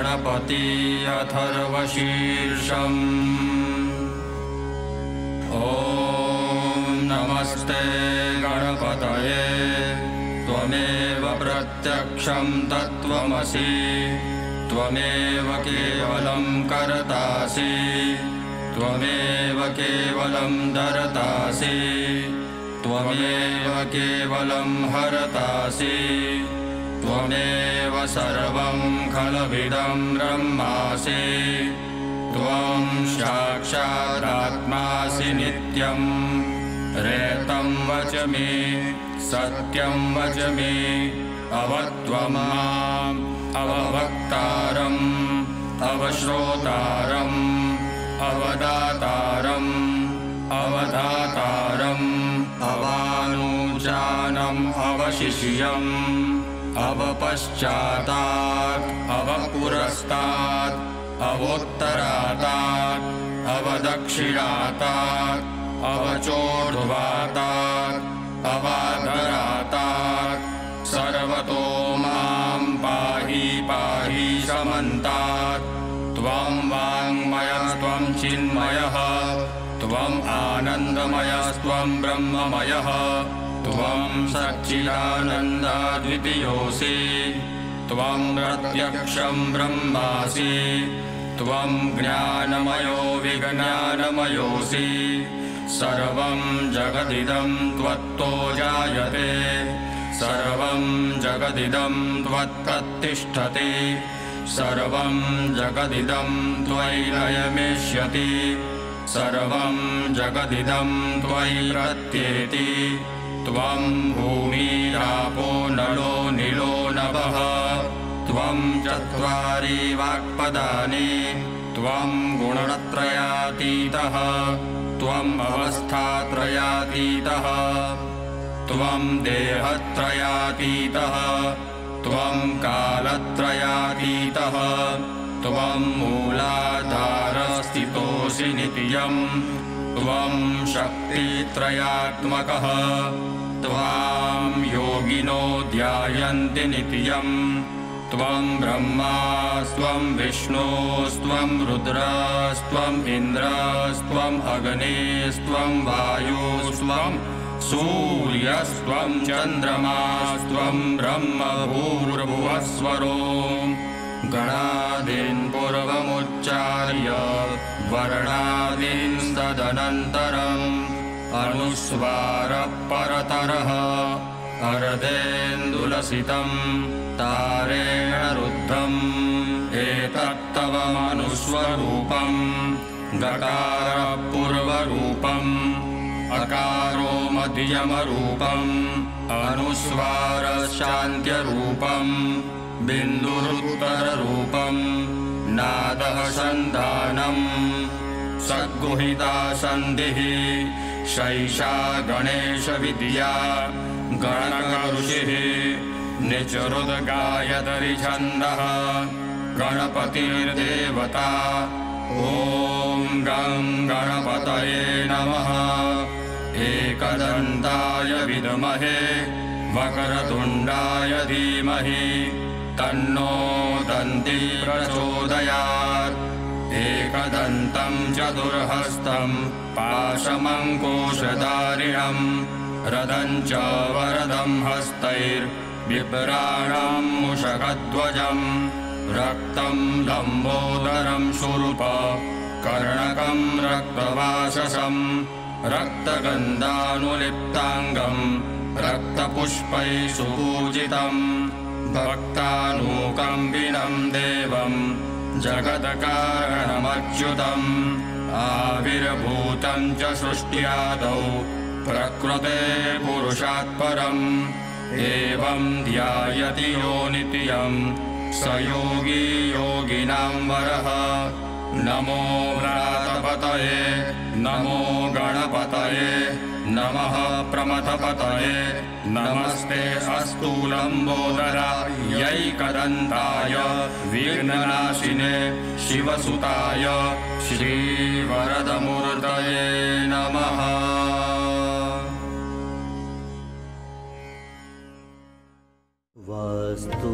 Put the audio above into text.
गणपति अथर्वशीर्षम्। ॐ नमस्ते गणपतये त्वमेव प्रत्यक्षं तत्त्वमसि त्वमेव केवलं कर्तासि त्वमेव केवलं धर्तासि त्वमेव केवलं हरतासि त्वमेव सर्वं खलविदं ब्रह्मासि त्वं साक्षादात्मासि नित्यं रेतं वच मे सत्यं वच मे अवत्वमाम् अववक्तारम् अवश्रोतारम् अवदातारम् अवधातारम् अवानुजानम् अवशिष्यम् अवपश्चातात् अवपुरस्तात् अवोत्तरातात् अवदक्षिणातात् अवचोर्ध्वातात् अवाधरातात् सर्वतो मां पाहि पाहि समन्तात् त्वं वाङ्मयस्त्वं चिन्मयः त्वम् आनन्दमयस्त्वं ब्रह्ममयः त्वं सच्चिदानन्दाद्वितीयोऽसि त्वं प्रत्यक्षं ब्रह्मासि त्वं ज्ञानमयो विज्ञानमयोऽसि सर्वं जगदिदं त्वत्तो जायते सर्वं जगदिदं त्वत्प्रतिष्ठति सर्वं जगदिदं त्वयि लयमेष्यति सर्वं जगदिदं त्वयि प्रत्येति त्वं भूमिरापो नलो निलो नभः त्वं चत्वारि वाक्पदानि त्वं गुणत्रयातीतः त्वम् अवस्थात्रयातीतः त्वं देहत्रयातीतः त्वं कालत्रयातीतः त्वं मूलाधारस्थितोऽसि नित्यं त्वं शक्तित्रयात्मकः त्वां योगिनो ध्यायन्ति नित्यं त्वं ब्रह्मास्त्वं विष्णुस्त्वं रुद्रस्त्वम् इन्द्रस्त्वम् अग्निस्त्वं वायुस्त्वं सूर्यस्त्वं चन्द्रमास्त्वं ब्रह्म भूर्भुवस्वरो गणादीन् पूर्वमुच्चार्य वर्णादीन् तदनन्तरम् अनुस्वारः परतरः अर्धेन्दुलसितं तारेण रुद्धम् एतत्तव मनुस्वरूपं गकारपूर्वरूपम् अकारो मध्यमरूपम् अनुस्वारशान्त्यरूपम् बिन्दुरुत्तररूपम् नादः सन्धानम् सद्गुहिता सन्धिः शैषा गणेशविद्या गणकऋषिः निचरुद्गायतरि छन्दः गणपतिर्देवता ॐ गं गणपतये नमः एकदन्ताय विद्महे वक्रतुण्डाय धीमहि तन्नो दन्ती प्रचोदयात् एकदन्तं चतुर्हस्तं पाशमङ्कुशधारिणं रदं च वरदं हस्तैर्बिभ्राणं मूषकध्वजं रक्तं लम्बोदरं शूर्प कर्णकं रक्तवाससं रक्तगन्धानुलिप्ताङ्गं रक्तपुष्पैः सुपूजितं भक्तानुकम्पिनं देवं जगत्कारणमच्युतम् आविर्भूतं च सृष्ट्यादौ प्रकृते पुरुषात् परम् एवं ध्यायति यो नित्यं स योगी योगिनां वरः नमो व्रातपतये नमो गणपतये नमः प्रमथपतये नमस्ते अस्तु लम्बोदरायैकदन्ताय विघ्ननाशिने शिवसुताय श्रीवरदमूर्तये नमः। वास्तु